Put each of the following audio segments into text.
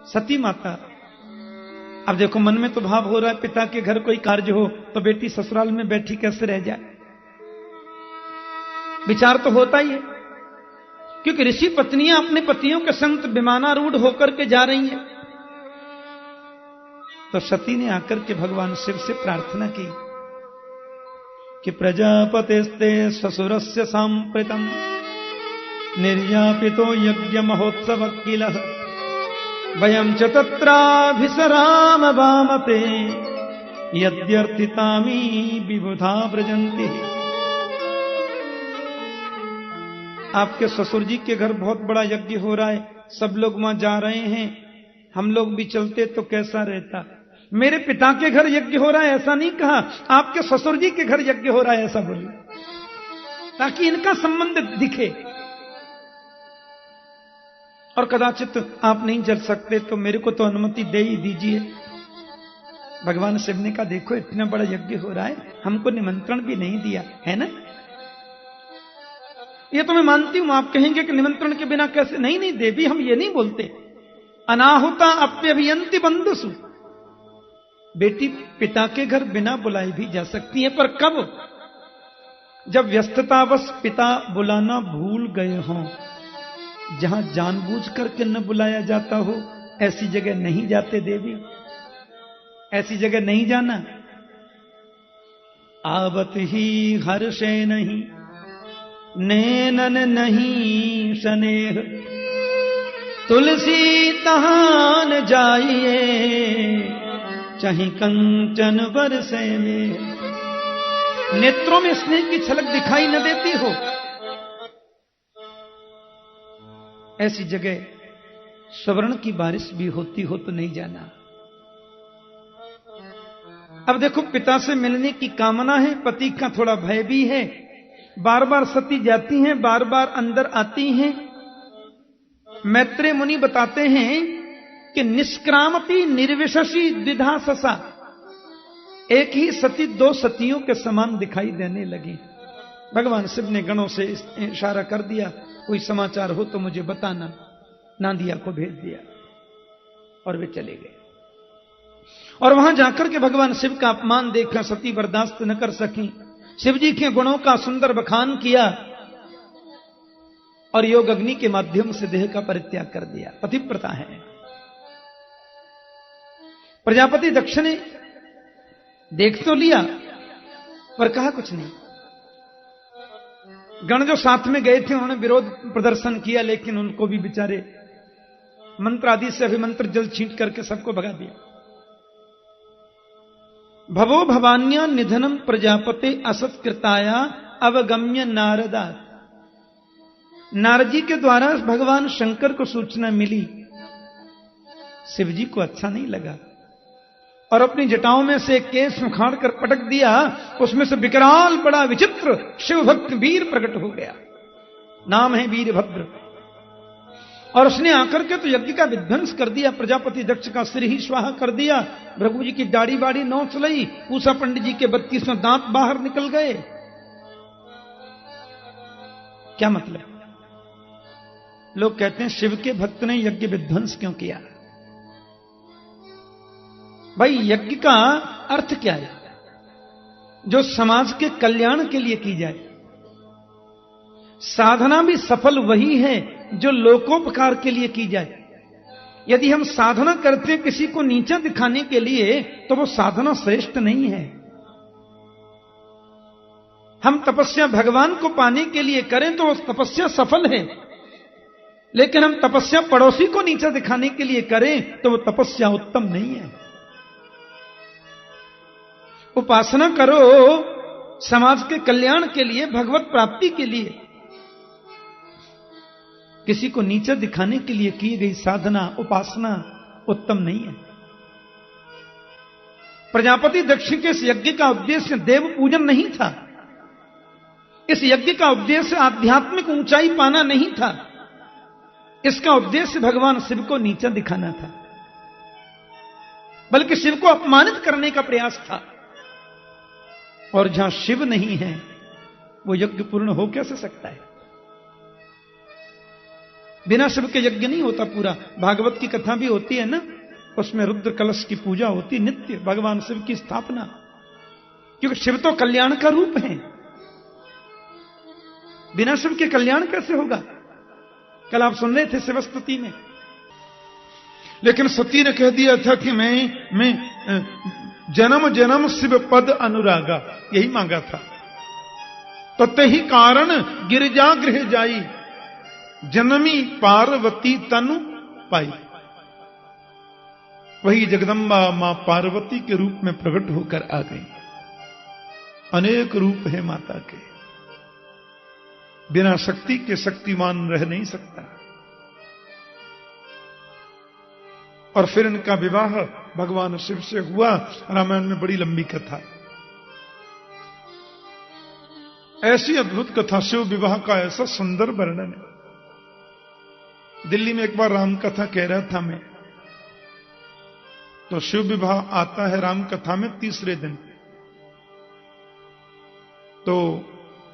सती माता, अब देखो मन में तो भाव हो रहा है पिता के घर कोई कार्य हो तो बेटी ससुराल में बैठी कैसे रह जाए, विचार तो होता ही है, क्योंकि ऋषि पत्नियां अपने पतियों के संग विमानारूढ़ होकर के जा रही हैं। तो सती ने आकर के भगवान शिव से प्रार्थना की कि प्रजापतिस्ते ससुरस्य सांप्रतम निर्यापितो यज्ञ महोत्सव किल वयं च तत्राभिसराम वामते यद्यर्थितामी विबुधा व्रजन्ति। आपके ससुर जी के घर बहुत बड़ा यज्ञ हो रहा है, सब लोग वहां जा रहे हैं, हम लोग भी चलते तो कैसा रहता। मेरे पिता के घर यज्ञ हो रहा है ऐसा नहीं कहा, आपके ससुर जी के घर यज्ञ हो रहा है ऐसा बोले, ताकि इनका संबंध दिखे। और कदाचित आप नहीं चल सकते तो मेरे को तो अनुमति दे ही दीजिए। भगवान शिव ने कहा देखो इतना बड़ा यज्ञ हो रहा है, हमको निमंत्रण भी नहीं दिया है ना। ये तो मैं मानती हूं, आप कहेंगे कि निमंत्रण के बिना कैसे, नहीं नहीं देवी हम ये नहीं बोलते। अनाहुता अप्यभियंति बंधुसु, बेटी पिता के घर बिना बुलाए भी जा सकती है, पर कब? जब व्यस्ततावश पिता बुलाना भूल गए हों, जहां जानबूझ करके न बुलाया जाता हो ऐसी जगह नहीं जाते देवी, ऐसी जगह नहीं जाना। आवत ही हर्षे नहीं नैनन नहीं स्नेह, तुलसी तहान जाइए चाहे कंचन बरसे में। नेत्रों में स्नेह की छलक दिखाई न देती हो, ऐसी जगह स्वर्ण की बारिश भी होती हो तो नहीं जाना। अब देखो पिता से मिलने की कामना है, पति का थोड़ा भय भी है, बार बार सती जाती हैं, बार बार अंदर आती हैं। मैत्रेय मुनि बताते हैं कि निष्क्रामपि निर्विशसी द्विधा ससा, एक ही सती दो सतियों के समान दिखाई देने लगी। भगवान शिव ने गणों से इशारा कर दिया कोई समाचार हो तो मुझे बताना, नांदिया को भेज दिया और वे चले गए। और वहां जाकर के भगवान शिव का अपमान देखकर सती बर्दाश्त न कर सकी, शिव जी के गुणों का सुंदर बखान किया और योग अग्नि के माध्यम से देह का परित्याग कर दिया। पतिव्रता है। प्रजापति दक्ष ने देख तो लिया पर कहा कुछ नहीं। गण जो साथ में गए थे उन्होंने विरोध प्रदर्शन किया, लेकिन उनको भी बेचारे मंत्र आदि से अभिमंत्र जल छींट करके सबको भगा दिया। भवो भवान्या निधनम प्रजापते असत्कृताया अवगम्य नारदा, नारद जी के द्वारा भगवान शंकर को सूचना मिली। शिव जी को अच्छा नहीं लगा और अपनी जटाओं में से केस उखाड़ कर पटक दिया, उसमें से विकराल बड़ा विचित्र शिव भक्त वीर प्रकट हो गया, नाम है वीरभद्र। और उसने आकर के तो यज्ञ का विध्वंस कर दिया, प्रजापति दक्ष का सिर ही स्वाहा कर दिया, भृगु जी की दाढ़ी बाड़ी नोच ली, पूषा पंडित जी के 32 दांत बाहर निकल गए। क्या मतलब? लोग कहते हैं शिव के भक्त ने यज्ञ विध्वंस क्यों किया? भाई यज्ञ का अर्थ क्या है? जो समाज के कल्याण के लिए की जाए। साधना भी सफल वही है जो लोकोपकार के लिए की जाए। यदि हम साधना करते हैं किसी को नीचा दिखाने के लिए तो वो साधना श्रेष्ठ नहीं है। हम तपस्या भगवान को पाने के लिए करें तो वो तपस्या सफल है, लेकिन हम तपस्या पड़ोसी को नीचा दिखाने के लिए करें तो वो तपस्या उत्तम नहीं है। उपासना करो समाज के कल्याण के लिए, भगवत प्राप्ति के लिए। किसी को नीचा दिखाने के लिए की गई साधना उपासना उत्तम नहीं है। प्रजापति दक्ष के इस यज्ञ का उद्देश्य देव पूजन नहीं था, इस यज्ञ का उद्देश्य आध्यात्मिक ऊंचाई पाना नहीं था, इसका उद्देश्य भगवान शिव को नीचा दिखाना था, बल्कि शिव को अपमानित करने का प्रयास था। और जहां शिव नहीं है वो यज्ञ पूर्ण हो कैसे सकता है? बिना शिव के यज्ञ नहीं होता पूरा। भागवत की कथा भी होती है ना, उसमें रुद्र कलश की पूजा होती नित्य, भगवान शिव की स्थापना, क्योंकि शिव तो कल्याण का रूप है। बिना शिव के कल्याण कैसे होगा? कल आप सुन रहे थे शिव स्तुति में। लेकिन सती ने कह दिया था कि मैं जन्म जन्म शिव पद अनुरागा, यही मांगा था। तो तही कारण गिरजा गृह जाई, जनमी पार्वती तनु पाई। वही जगदम्बा मां पार्वती के रूप में प्रकट होकर आ गई। अनेक रूप है माता के, बिना शक्ति के शक्तिमान रह नहीं सकता। और फिर इनका विवाह भगवान शिव से हुआ। रामायण में बड़ी लंबी कथा, ऐसी अद्भुत कथा, शिव विवाह का ऐसा सुंदर वर्णन है। दिल्ली में एक बार राम कथा कह रहा था मैं, तो शिव विवाह आता है राम कथा में तीसरे दिन। तो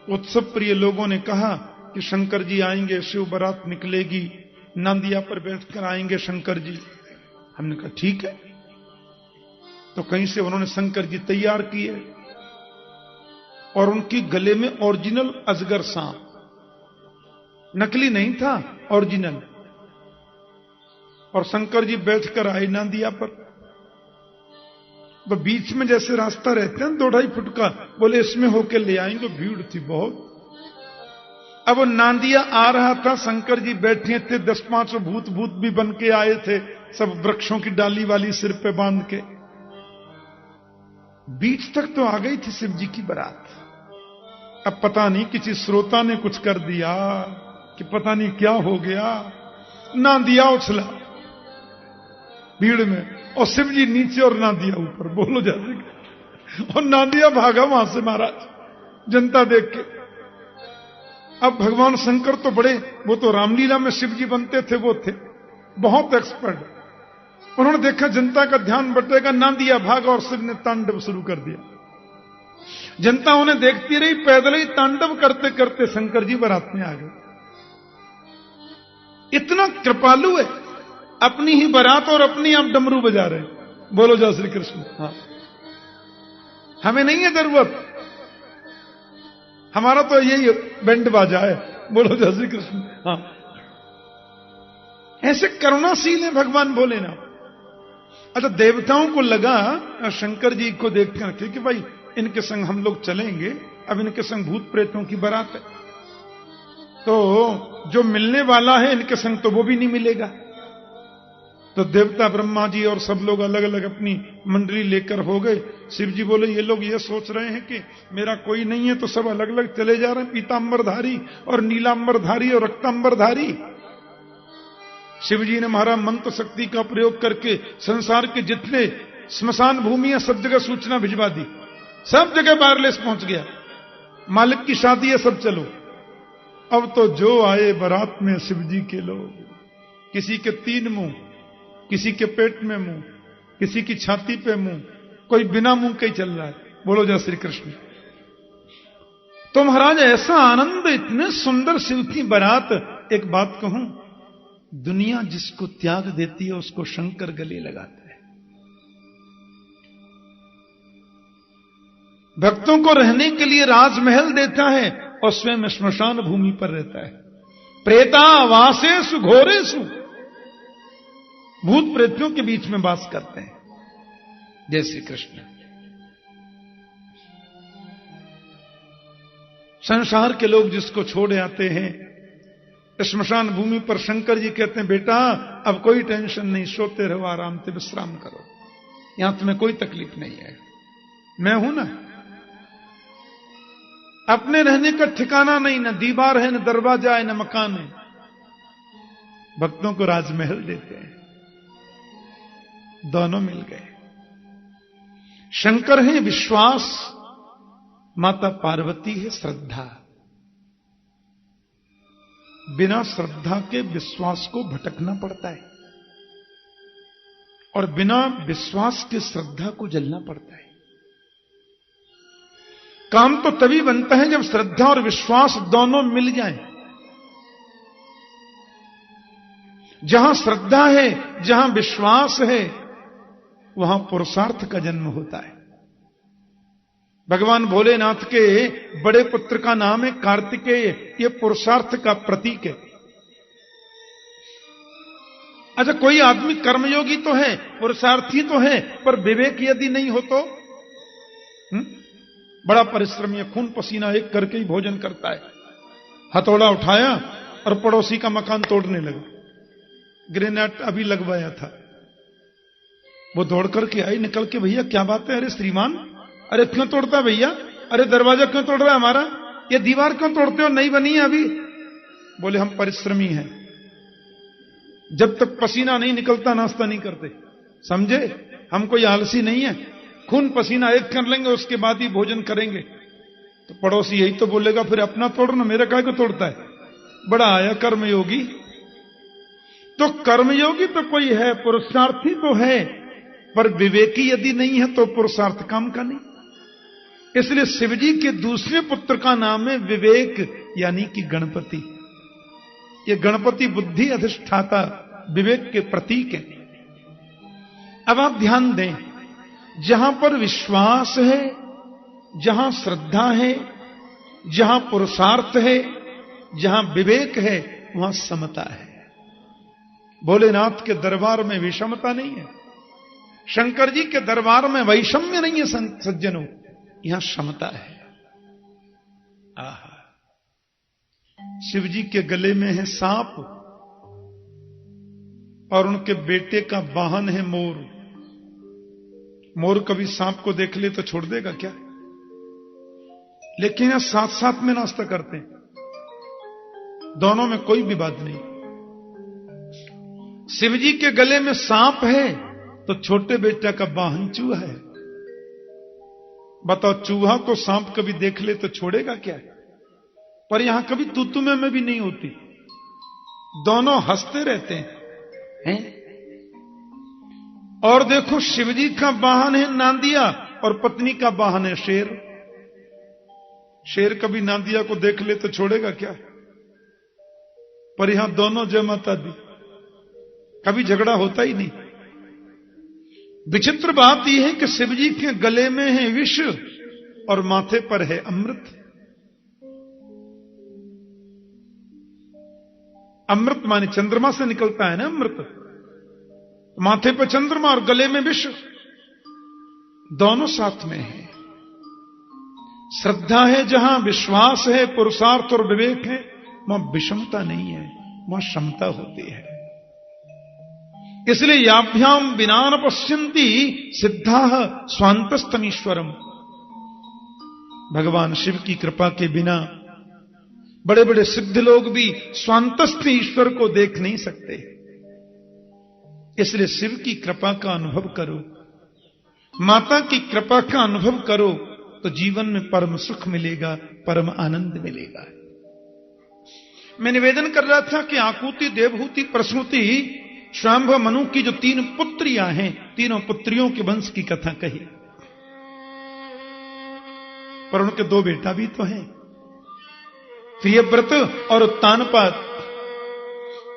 उत्सव प्रिय लोगों ने कहा कि शंकर जी आएंगे, शिव बारात निकलेगी, नांदिया पर बैठकर आएंगे शंकर जी। हमने कहा ठीक है। तो कहीं से उन्होंने शंकर जी तैयार किए और उनकी गले में ओरिजिनल अजगर सांप, नकली नहीं था, ओरिजिनल। और शंकर जी बैठकर आए नांदिया पर। तो बीच में जैसे रास्ता रहते हैं 2-2.5 फुट का, बोले इसमें होके ले आएंगे। भीड़ थी बहुत। अब वो नांदिया आ रहा था, शंकर जी बैठे थे, 10-5 भूत भी बन के आए थे, सब वृक्षों की डाली वाली सिर पे बांध के। बीच तक तो आ गई थी शिव जी की बारात। अब पता नहीं किसी श्रोता ने कुछ कर दिया कि पता नहीं क्या हो गया, नांदिया उछला भीड़ में, और शिव जी नीचे और नांदिया ऊपर। बोलो जैसे। और नांदिया भागा वहां से महाराज, जनता देख के। अब भगवान शंकर तो बड़े, वो तो रामलीला में शिव जी बनते थे, वो थे बहुत एक्सपर्ट। उन्होंने देखा जनता का ध्यान बटेगा, नांदिया भागा और शिव ने तांडव शुरू कर दिया। जनता उन्हें देखती रही, पैदल ही तांडव करते करते शंकर जी बारात में आ गए। इतना कृपालु है, अपनी ही बारात और अपनी आप डमरू बजा रहे हैं। बोलो जय श्री कृष्ण। हाँ, हमें नहीं है जरूरत, हमारा तो यही बैंड बाजा है। बोलो जय श्री कृष्ण। हाँ, ऐसे करुणाशील है भगवान भोलेनाथ। अच्छा, देवताओं को लगा शंकर जी को देखकर कि भाई इनके संग हम लोग चलेंगे, अब इनके संग भूत प्रेतों की बारात है, तो जो मिलने वाला है इनके संग तो वो भी नहीं मिलेगा। तो देवता ब्रह्मा जी और सब लोग अलग अलग अपनी मंडली लेकर हो गए। शिव जी बोले ये लोग ये सोच रहे हैं कि मेरा कोई नहीं है, तो सब अलग अलग चले जा रहे हैं, पीतांबरधारी और नीलांबरधारी और रक्तांबरधारी। शिव जी ने महाराज मंत्र शक्ति का प्रयोग करके संसार के जितने स्मशान भूमि है सब जगह सूचना भिजवा दी, सब जगह वायरलेस पहुंच गया, मालिक की शादी है, सब चलो। अब तो जो आए बारात में शिव जी के लोग, किसी के 3 मुंह, किसी के पेट में मुंह, किसी की छाती पे मुंह, कोई बिना मुंह के ही चल रहा है। बोलो जय श्री कृष्ण। तो महाराज ऐसा आनंद, इतने सुंदर शिव की बारात। एक बात कहूं, दुनिया जिसको त्याग देती है उसको शंकर गले लगाता है। भक्तों को रहने के लिए राजमहल देता है और स्वयं श्मशान भूमि पर रहता है। प्रेता वासेषु घोरेषु, भूत प्रेतों के बीच में वास करते हैं। जय श्री कृष्ण। संसार के लोग जिसको छोड़ आते हैं श्मशान भूमि पर, शंकर जी कहते हैं बेटा अब कोई टेंशन नहीं, सोते रहो, आराम से विश्राम करो, यहां तुम्हें कोई तकलीफ नहीं है, मैं हूं ना। अपने रहने का ठिकाना नहीं, न दीवार है, न दरवाजा है, न मकान है। भक्तों को राजमहल देते हैं। दोनों मिल गए। शंकर है विश्वास, माता पार्वती है श्रद्धा। बिना श्रद्धा के विश्वास को भटकना पड़ता है, और बिना विश्वास के श्रद्धा को जलना पड़ता है। काम तो तभी बनता है जब श्रद्धा और विश्वास दोनों मिल जाएं। जहां श्रद्धा है, जहां विश्वास है, वहां पुरुषार्थ का जन्म होता है। भगवान भोलेनाथ के बड़े पुत्र का नाम है कार्तिकेय। ये पुरुषार्थ का प्रतीक है। अच्छा, कोई आदमी कर्मयोगी तो है, पुरुषार्थी तो है, पर विवेक यदि नहीं हो तो बड़ा परिश्रमी है, खून पसीना एक करके ही भोजन करता है। हथौड़ा उठाया और पड़ोसी का मकान तोड़ने लगा। ग्रेनेड अभी लगवाया था, वो दौड़ करके आई, निकल के, भैया क्या बात है? अरे श्रीमान, अरे क्यों तोड़ता है भैया? अरे दरवाजा क्यों तोड़ रहा है हमारा? ये दीवार क्यों तोड़ते हो? नहीं बनी है अभी। बोले हम परिश्रमी हैं, जब तक पसीना नहीं निकलता नाश्ता नहीं करते, समझे? हम कोई आलसी नहीं है, खून पसीना एक कर लेंगे उसके बाद ही भोजन करेंगे। तो पड़ोसी यही तो बोलेगा, फिर अपना तोड़ना, मेरा काय को तोड़ता है? बड़ा आया कर्मयोगी। तो कर्मयोगी तो कोई है, पुरुषार्थी तो है, पर विवेकी यदि नहीं है तो पुरुषार्थ काम का नहीं। इसलिए शिवजी के दूसरे पुत्र का नाम है विवेक, यानी कि गणपति। ये गणपति बुद्धि अधिष्ठाता, विवेक के प्रतीक है। अब आप ध्यान दें, जहां पर विश्वास है, जहां श्रद्धा है, जहां पुरुषार्थ है, जहां विवेक है, वहां समता है। भोलेनाथ के दरबार में विषमता नहीं है, शंकर जी के दरबार में वैषम्य नहीं है सज्जनों, यहां समता है। आहा, शिव जी के गले में है सांप और उनके बेटे का वाहन है मोर। मोर कभी सांप को देख ले तो छोड़ देगा क्या? लेकिन यहां साथ साथ में नाश्ता करते हैं, दोनों में कोई विवाद नहीं। शिव जी के गले में सांप है तो छोटे बेटा का वाहन चूहा है। बताओ, चूहा को सांप कभी देख ले तो छोड़ेगा क्या? पर यहां कभी तू में भी नहीं होती, दोनों हंसते रहते हैं? और देखो, शिवजी का वाहन है नांदिया और पत्नी का वाहन है शेर। शेर कभी नांदिया को देख ले तो छोड़ेगा क्या? पर यहां दोनों जय माता दी, कभी झगड़ा होता ही नहीं। विचित्र बात यह है कि शिवजी के गले में है विष और माथे पर है अमृत। अमृत माने चंद्रमा से निकलता है ना अमृत, माथे पर चंद्रमा और गले में विष, दोनों साथ में है। श्रद्धा है जहां, विश्वास है, पुरुषार्थ और विवेक है, वहां विषमता नहीं है, वहां क्षमता होती है। इसलिए याभ्याम बिना न पश्यन्ति सिद्धाः स्वान्तस्तमीश्वरम। भगवान शिव की कृपा के बिना बड़े बड़े सिद्ध लोग भी स्वांतस्थ ईश्वर को देख नहीं सकते। इसलिए शिव की कृपा का अनुभव करो, माता की कृपा का अनुभव करो, तो जीवन में परम सुख मिलेगा, परम आनंद मिलेगा। मैं निवेदन कर रहा था कि आकुति, देवहूति, प्रसूति, श्वाम्भ, मनु की जो 3 पुत्रियां हैं, तीनों पुत्रियों के वंश की कथा कही, पर उनके 2 बेटा भी तो हैं, प्रियव्रत और उत्तानपाद।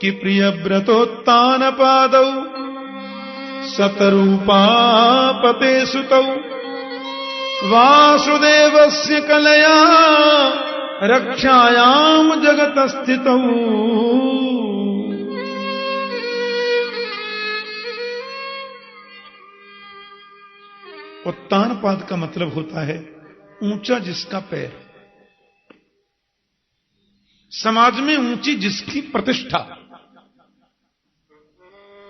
कि प्रियव्रतोत्तानपादौ शतरूपापते सुतौ वासुदेवस्य कलया रक्षायाम जगत स्थितौ। उत्तानपाद का मतलब होता है ऊंचा जिसका पैर, समाज में ऊंची जिसकी प्रतिष्ठा,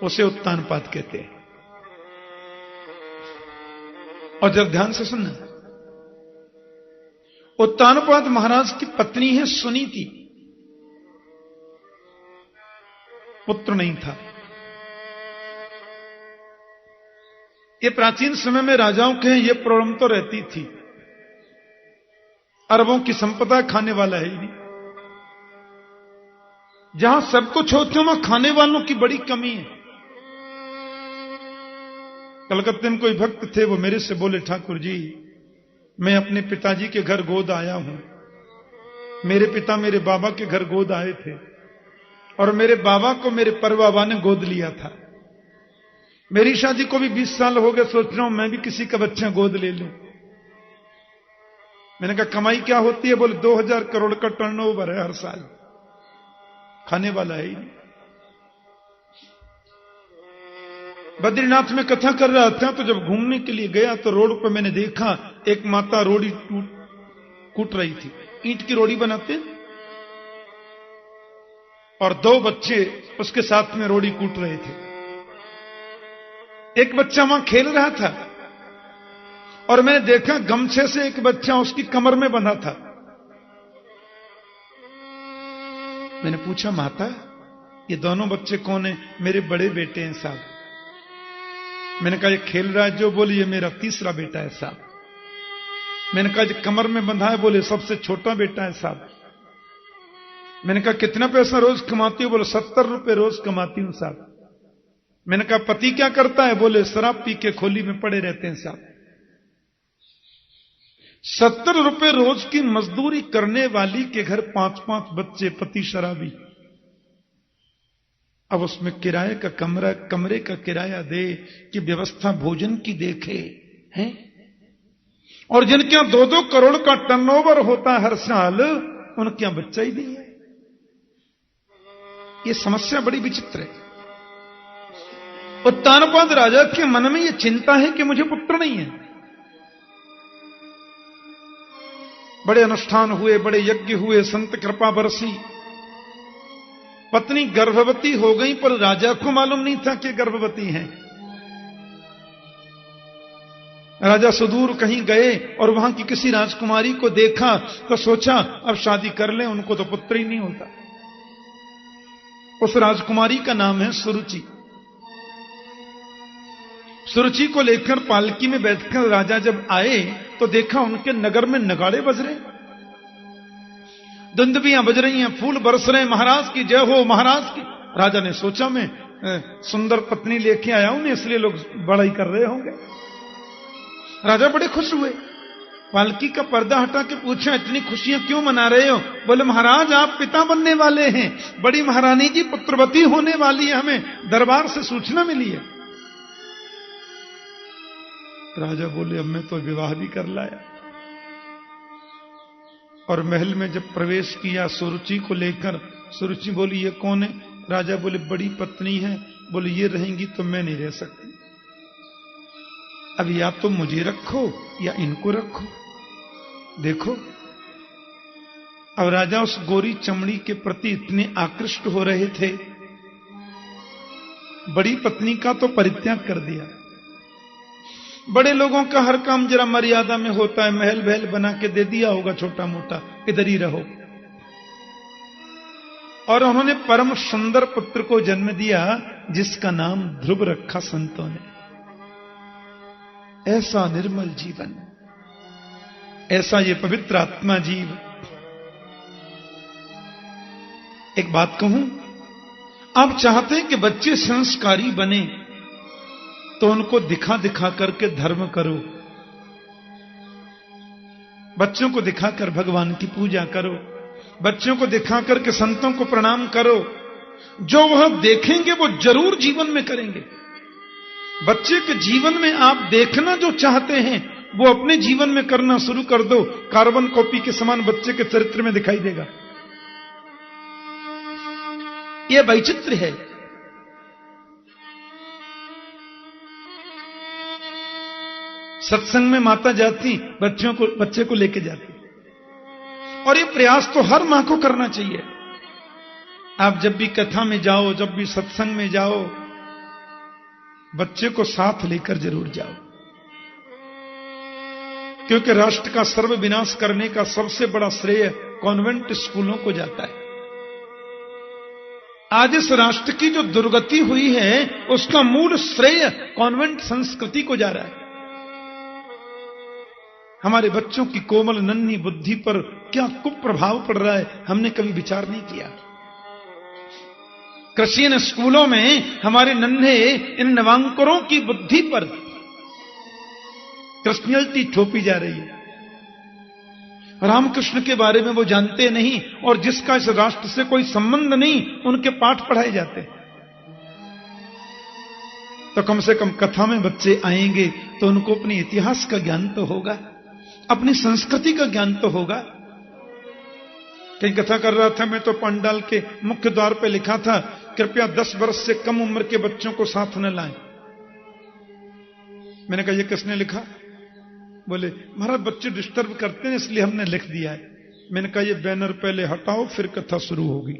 उसे उत्तानपाद कहते हैं। और जब ध्यान से सुनना, उत्तानपाद महाराज की पत्नी है सुनीति, पुत्र नहीं था। ये प्राचीन समय में राजाओं के ये प्रॉब्लम तो रहती थी, अरबों की संपदा खाने वाला है ही नहीं। जहां सब कुछ होते हैं वहां खाने वालों की बड़ी कमी है। कलकत्ते में कोई भक्त थे, वो मेरे से बोले, ठाकुर जी मैं अपने पिताजी के घर गोद आया हूं, मेरे पिता मेरे बाबा के घर गोद आए थे, और मेरे बाबा को मेरे परबाबा ने गोद लिया था। मेरी शादी को भी 20 साल हो गए, सोच रहा हूं मैं भी किसी का बच्चा गोद ले लूं। मैंने कहा कमाई क्या होती है? बोले 2000 करोड़ का टर्नओवर है हर साल, खाने वाला है ही नहीं। बद्रीनाथ में कथा कर रहा था तो जब घूमने के लिए गया तो रोड पर मैंने देखा एक माता रोड़ी कूट रही थी, ईंट की रोड़ी बनाते, और 2 बच्चे उसके साथ में रोड़ी कूट रहे थे। एक बच्चा वहां खेल रहा था और मैंने देखा गमछे से एक बच्चा उसकी कमर में बंधा था। मैंने पूछा माता ये दोनों बच्चे कौन है? मेरे बड़े बेटे हैं साहब। मैंने कहा ये खेल रहा है जो? बोले ये मेरा तीसरा बेटा है साहब। मैंने कहा जो कमर में बंधा है? बोले सबसे छोटा बेटा है साहब। मैंने कहा कितना पैसा रोज कमाती हो? बोले 70 रुपए रोज कमाती हूं साहब। मैंने कहा पति क्या करता है? बोले शराब पी के खोली में पड़े रहते हैं साहब। 70 रुपए रोज की मजदूरी करने वाली के घर 5-5 बच्चे, पति शराबी। अब उसमें किराए का कमरे का किराया दे कि व्यवस्था भोजन की देखे हैं। और जिनके यहां 2-2 करोड़ का टर्नओवर होता है हर साल, उनके यहां बच्चा ही नहीं है। ये समस्या बड़ी विचित्र है। उत्तानपाद राजा के मन में यह चिंता है कि मुझे पुत्र नहीं है। बड़े अनुष्ठान हुए, बड़े यज्ञ हुए, संत कृपा बरसी, पत्नी गर्भवती हो गई, पर राजा को मालूम नहीं था कि गर्भवती हैं। राजा सुदूर कहीं गए और वहां की किसी राजकुमारी को देखा तो सोचा अब शादी कर लें, उनको तो पुत्र ही नहीं होता। उस राजकुमारी का नाम है सुरुचि। सुरुचि को लेकर पालकी में बैठकर राजा जब आए तो देखा उनके नगर में नगाड़े बज रहे, दुंदुभियां बज रही हैं, फूल बरस रहे, महाराज की जय हो, महाराज की। राजा ने सोचा मैं सुंदर पत्नी लेके आया हूं, इसलिए लोग बड़ाई कर रहे होंगे। राजा बड़े खुश हुए, पालकी का पर्दा हटा के पूछा इतनी खुशियां क्यों मना रहे हो? बोले महाराज आप पिता बनने वाले हैं, बड़ी महारानी जी पुत्रवती होने वाली है, हमें दरबार से सूचना मिली है। राजा बोले अब मैं तो विवाह भी कर लाया। और महल में जब प्रवेश किया सुरुचि को लेकर, सुरुचि बोली ये कौन है? राजा बोले बड़ी पत्नी है। बोले ये रहेंगी तो मैं नहीं रह सकती, अब या तो मुझे रखो या इनको रखो, देखो। अब राजा उस गोरी चमड़ी के प्रति इतने आकृष्ट हो रहे थे, बड़ी पत्नी का तो परित्याग कर दिया। बड़े लोगों का हर काम जरा मर्यादा में होता है, महल बहल बना के दे दिया होगा छोटा मोटा, इधर ही रहो। और उन्होंने परम सुंदर पुत्र को जन्म दिया जिसका नाम ध्रुव रखा संतों ने। ऐसा निर्मल जीवन, ऐसा ये पवित्र आत्मा जीव। एक बात कहूं, आप चाहते हैं कि बच्चे संस्कारी बने तो उनको दिखा दिखा करके धर्म करो, बच्चों को दिखाकर भगवान की पूजा करो, बच्चों को दिखाकर के संतों को प्रणाम करो। जो वह देखेंगे वो जरूर जीवन में करेंगे। बच्चे के जीवन में आप देखना जो चाहते हैं वो अपने जीवन में करना शुरू कर दो, कार्बन कॉपी के समान बच्चे के चरित्र में दिखाई देगा। यह वैचित्र है। सत्संग में माता जाती, बच्चे को लेके जाती, और ये प्रयास तो हर मां को करना चाहिए। आप जब भी कथा में जाओ, जब भी सत्संग में जाओ, बच्चे को साथ लेकर जरूर जाओ, क्योंकि राष्ट्र का सर्वविनाश करने का सबसे बड़ा श्रेय कॉन्वेंट स्कूलों को जाता है। आज इस राष्ट्र की जो दुर्गति हुई है उसका मूल श्रेय कॉन्वेंट संस्कृति को जा रहा है। हमारे बच्चों की कोमल नन्ही बुद्धि पर क्या कुप्रभाव पड़ रहा है, हमने कभी विचार नहीं किया। क्रिश्चियन स्कूलों में हमारे नन्हे इन नवांकुरों की बुद्धि पर क्रिश्चियनिटी थोपी जा रही है। रामकृष्ण के बारे में वो जानते नहीं, और जिसका इस राष्ट्र से कोई संबंध नहीं उनके पाठ पढ़ाए जाते। तो कम से कम कथा में बच्चे आएंगे तो उनको अपने इतिहास का ज्ञान तो होगा, अपनी संस्कृति का ज्ञान तो होगा। कहीं कथा कर रहा था मैं तो पंडाल के मुख्य द्वार पे लिखा था, कृपया 10 वर्ष से कम उम्र के बच्चों को साथ न लाएं। मैंने कहा ये किसने लिखा? बोले महाराज बच्चे डिस्टर्ब करते हैं इसलिए हमने लिख दिया है। मैंने कहा ये बैनर पहले हटाओ फिर कथा शुरू होगी।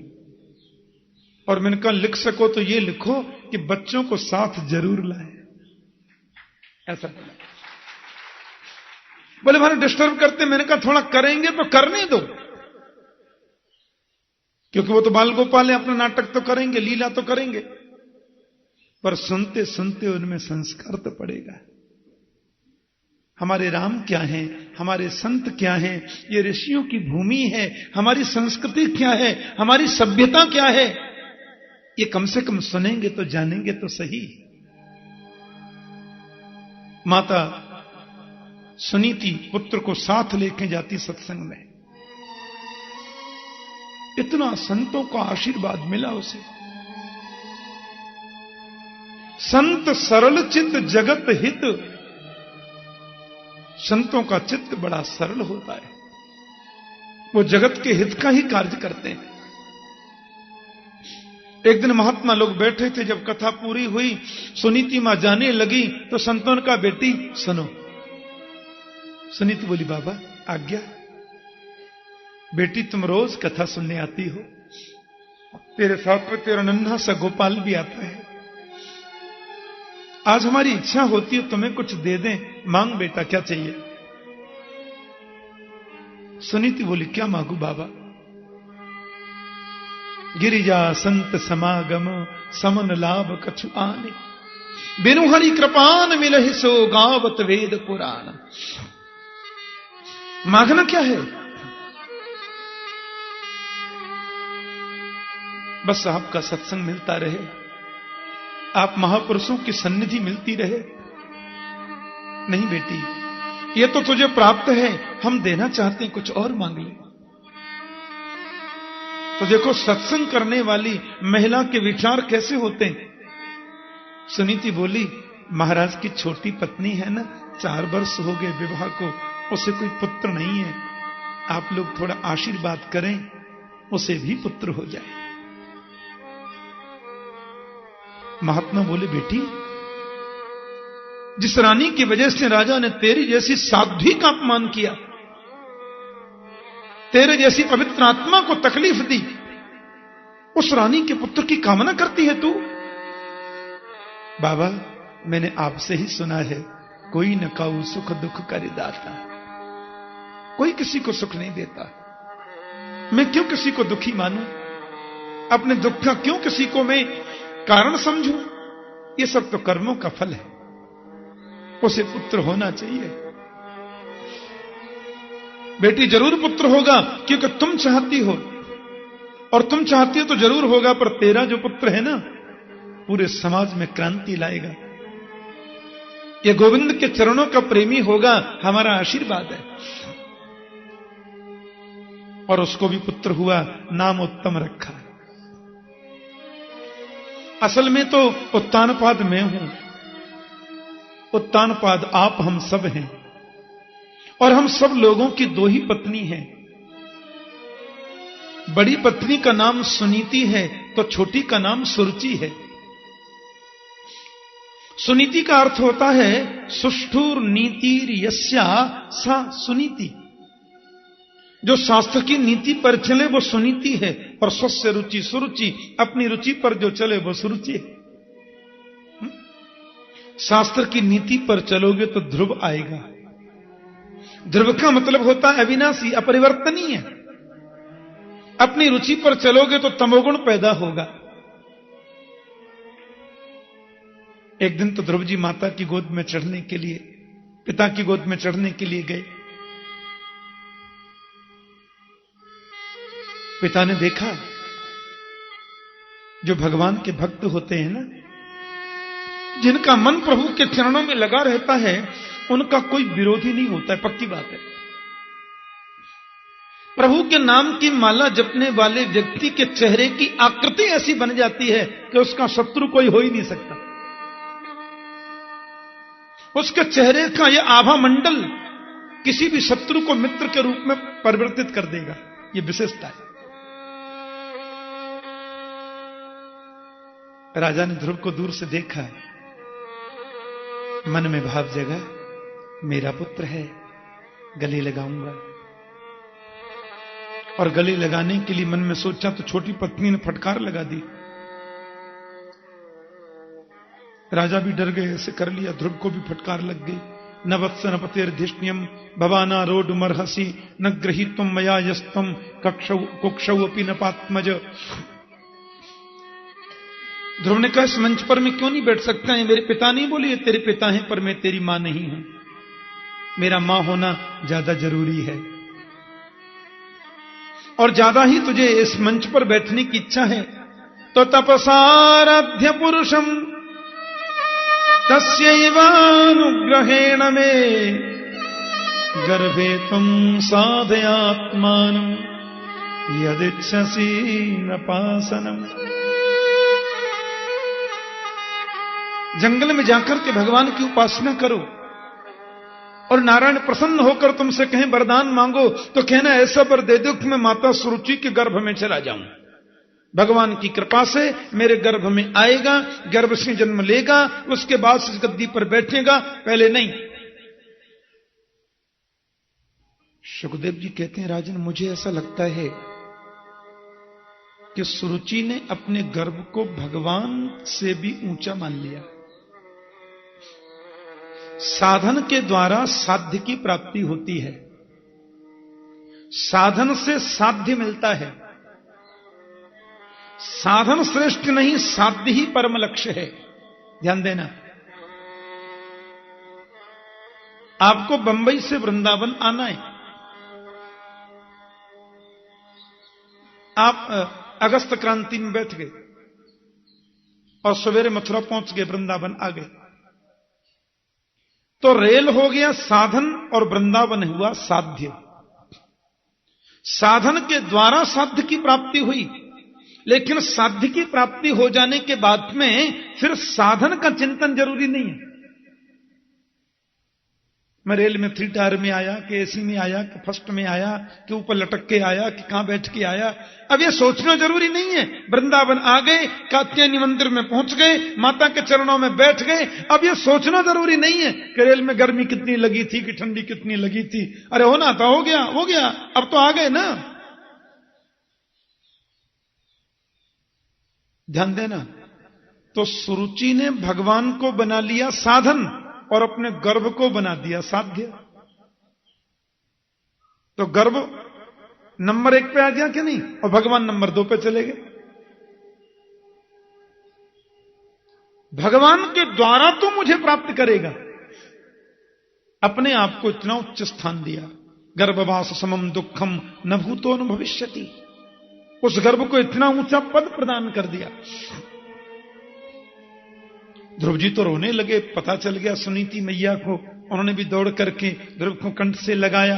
और मैंने कहा लिख सको तो ये लिखो कि बच्चों को साथ जरूर लाएं, ऐसा बोला। बोले महाराज डिस्टर्ब करते। मैंने कहा थोड़ा करेंगे तो करने दो, क्योंकि वो तो बाल गोपाल है, अपना नाटक तो करेंगे, लीला तो करेंगे, पर सुनते सुनते उनमें संस्कार तो पड़ेगा। हमारे राम क्या हैं, हमारे संत क्या हैं, ये ऋषियों की भूमि है, हमारी संस्कृति क्या है, हमारी सभ्यता क्या है, ये कम से कम सुनेंगे तो जानेंगे तो सही। माता सुनीति पुत्र को साथ लेके जाती सत्संग में, इतना संतों का आशीर्वाद मिला उसे। संत सरल चित्त जगत हित, संतों का चित्त बड़ा सरल होता है, वो जगत के हित का ही कार्य करते हैं। एक दिन महात्मा लोग बैठे थे, जब कथा पूरी हुई सुनीति मां जाने लगी तो संतों का बेटी सुनो। सुनीति बोली बाबा आज्ञा। बेटी तुम रोज कथा सुनने आती हो, तेरे साथ में तेरा नन्हा सा गोपाल भी आता है, आज हमारी इच्छा होती है तुम्हें कुछ दे दें, मांग बेटा क्या चाहिए? सुनीति बोली क्या मांगू बाबा? गिरिजा संत समागम समन लाभ कछु आने, बिनु हरि कृपान मिलहि सो गावत वेद पुराण। मांगना क्या है? बस आपका सत्संग मिलता रहे, आप महापुरुषों की सन्निधि मिलती रहे। नहीं बेटी, ये तो तुझे प्राप्त है, हम देना चाहते हैं, कुछ और मांग ले। तो देखो सत्संग करने वाली महिला के विचार कैसे होते हैं। सुनीति बोली महाराज की छोटी पत्नी है ना, 4 वर्ष हो गए विवाह को, उसे कोई पुत्र नहीं है, आप लोग थोड़ा आशीर्वाद करें, उसे भी पुत्र हो जाए। महात्मा बोले बेटी, जिस रानी की वजह से राजा ने तेरी जैसी साध्वी का अपमान किया, तेरे जैसी पवित्र आत्मा को तकलीफ दी, उस रानी के पुत्र की कामना करती है तू? बाबा मैंने आपसे ही सुना है, कोई न काऊ सुख दुख कर दाता। कोई किसी को सुख नहीं देता, मैं क्यों किसी को दुखी मानूं, अपने दुख का क्यों किसी को मैं कारण समझूं? ये सब तो कर्मों का फल है, उसे पुत्र होना चाहिए। बेटी जरूर पुत्र होगा, क्योंकि तुम चाहती हो, और तुम चाहती हो तो जरूर होगा, पर तेरा जो पुत्र है ना, पूरे समाज में क्रांति लाएगा। ये गोविंद के चरणों का प्रेमी होगा, हमारा आशीर्वाद है। और उसको भी पुत्र हुआ, नाम उत्तम रखा। असल में तो उत्तानपाद मैं हूं, उत्तानपाद आप हम सब हैं, और हम सब लोगों की 2 ही पत्नी हैं। बड़ी पत्नी का नाम सुनीति है तो छोटी का नाम सुरुचि है। सुनीति का अर्थ होता है सुष्ठुर नीतिर यस्या सा सुनीति, जो शास्त्र की नीति पर चले वो सुनीति है, और स्वस्य रुचि सुरुचि, अपनी रुचि पर जो चले वो सुरुचि है। शास्त्र की नीति पर चलोगे तो ध्रुव आएगा। ध्रुव का मतलब होता है अविनाशी, अपरिवर्तनीय। अपनी रुचि पर चलोगे तो तमोगुण पैदा होगा। एक दिन तो ध्रुव जी माता की गोद में चढ़ने के लिए, पिता की गोद में चढ़ने के लिए गए। पिता ने देखा जो भगवान के भक्त होते हैं ना, जिनका मन प्रभु के चरणों में लगा रहता है, उनका कोई विरोधी नहीं होता है, पक्की बात है। प्रभु के नाम की माला जपने वाले व्यक्ति के चेहरे की आकृति ऐसी बन जाती है कि उसका शत्रु कोई हो ही नहीं सकता। उसके चेहरे का यह आभा मंडल किसी भी शत्रु को मित्र के रूप में परिवर्तित कर देगा। यह विशेषता है। राजा ने ध्रुव को दूर से देखा, मन में भाव जगा, मेरा पुत्र है, गले लगाऊंगा। और गले लगाने के लिए मन में सोचा तो छोटी पत्नी ने फटकार लगा दी। राजा भी डर गए, ऐसे कर लिया, ध्रुव को भी फटकार लग गई। न वत्स न पतेर्धिष्ण्यम भवाना रोड मरहसी न गृहीत्वम मया यस्तम कुक्षौ अपि न पात्मज। ध्रुव ने कहा, इस मंच पर मैं क्यों नहीं बैठ सकता है? मेरे पिता नहीं बोले ये तेरे पिता हैं, पर मैं तेरी मां नहीं हूं। मेरा मां होना ज्यादा जरूरी है, और ज्यादा ही तुझे इस मंच पर बैठने की इच्छा है। तो तपसाराध्य पुरुषम तस्यैवानुग्रहेण मे गर्भे तुम साधयात्मानं यदिच्छसि नपासनम। जंगल में जाकर के भगवान की उपासना करो, और नारायण प्रसन्न होकर तुमसे कहें वरदान मांगो, तो कहना ऐसा वर दे दो कि मैं माता सुरुचि के गर्भ में चला जाऊं। भगवान की कृपा से मेरे गर्भ में आएगा, गर्भ से जन्म लेगा, उसके बाद इस गद्दी पर बैठेगा, पहले नहीं। सुखदेव जी कहते हैं, राजन मुझे ऐसा लगता है कि सुरुचि ने अपने गर्भ को भगवान से भी ऊंचा मान लिया। साधन के द्वारा साध्य की प्राप्ति होती है, साधन से साध्य मिलता है। साधन श्रेष्ठ नहीं, साध्य ही परम लक्ष्य है। ध्यान देना, आपको बंबई से वृंदावन आना है, आप अगस्त क्रांति में बैठ गए और सवेरे मथुरा पहुंच गए, वृंदावन आ गए, तो रेल हो गया साधन और वृंदावन हुआ साध्य। साधन के द्वारा साध्य की प्राप्ति हुई, लेकिन साध्य की प्राप्ति हो जाने के बाद में फिर साधन का चिंतन जरूरी नहीं है। मैं रेल में 3 टायर में आया कि एसी में आया कि फर्स्ट में आया कि ऊपर लटक के आया कि कहां बैठ के आया, अब ये सोचना जरूरी नहीं है। वृंदावन आ गए, कात्यायनी मंदिर में पहुंच गए, माता के चरणों में बैठ गए, अब ये सोचना जरूरी नहीं है कि रेल में गर्मी कितनी लगी थी कि ठंडी कितनी लगी थी। अरे होना था, हो गया हो गया, अब तो आ गए ना। ध्यान देना, तो सुरुचि ने भगवान को बना लिया साधन और अपने गर्भ को बना दिया साध्य। तो गर्भ नंबर 1 पे आ गया कि नहीं, और भगवान नंबर 2 पे चले गए। भगवान के द्वारा तो मुझे प्राप्त करेगा, अपने आप को इतना उच्च स्थान दिया। गर्भवास समम दुखम न भूतो न भविष्यति, उस गर्भ को इतना ऊंचा पद प्रदान कर दिया। ध्रुव जी तो रोने लगे, पता चल गया सुनीति मैया को, उन्होंने भी दौड़ करके ध्रुव को कंठ से लगाया।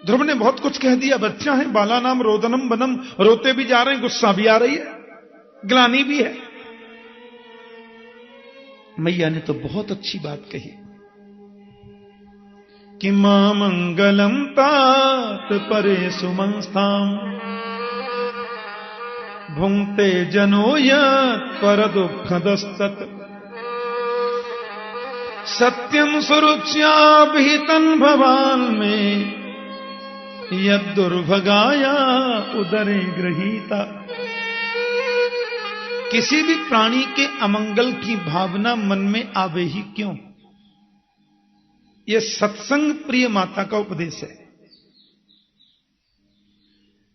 ध्रुव ने बहुत कुछ कह दिया, बच्चा है, बाला नाम रोदनम बनम, रोते भी जा रहे हैं, गुस्सा भी आ रही है, ग्लानी भी है। मैया ने तो बहुत अच्छी बात कही कि मां मंगलम तात परे सुमंस्थाम भुंक्ते जनो यत् पर दुःखदस्तत् सत्यम सुरुच्याभिहितं भवान में यद् दुर्भगाया उदरे गृहीता। किसी भी प्राणी के अमंगल की भावना मन में आवे ही क्यों, यह सत्संग प्रिय माता का उपदेश है।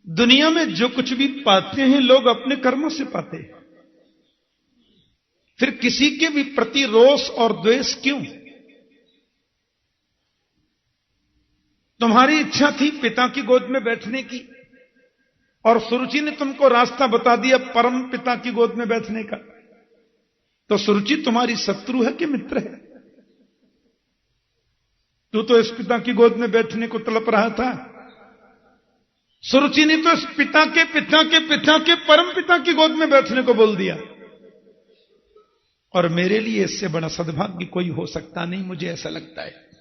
दुनिया में जो कुछ भी पाते हैं लोग अपने कर्मों से पाते हैं, फिर किसी के भी प्रति रोष और द्वेष क्यों? तुम्हारी इच्छा थी पिता की गोद में बैठने की, और सुरुचि ने तुमको रास्ता बता दिया परम पिता की गोद में बैठने का, तो सुरुचि तुम्हारी शत्रु है कि मित्र है? तू तो इस पिता की गोद में बैठने को तड़प रहा था, सुरुचि ने तो पिता के पिता के पिता के परम पिता की गोद में बैठने को बोल दिया। और मेरे लिए इससे बड़ा सद्भाग्य कोई हो सकता नहीं, मुझे ऐसा लगता है।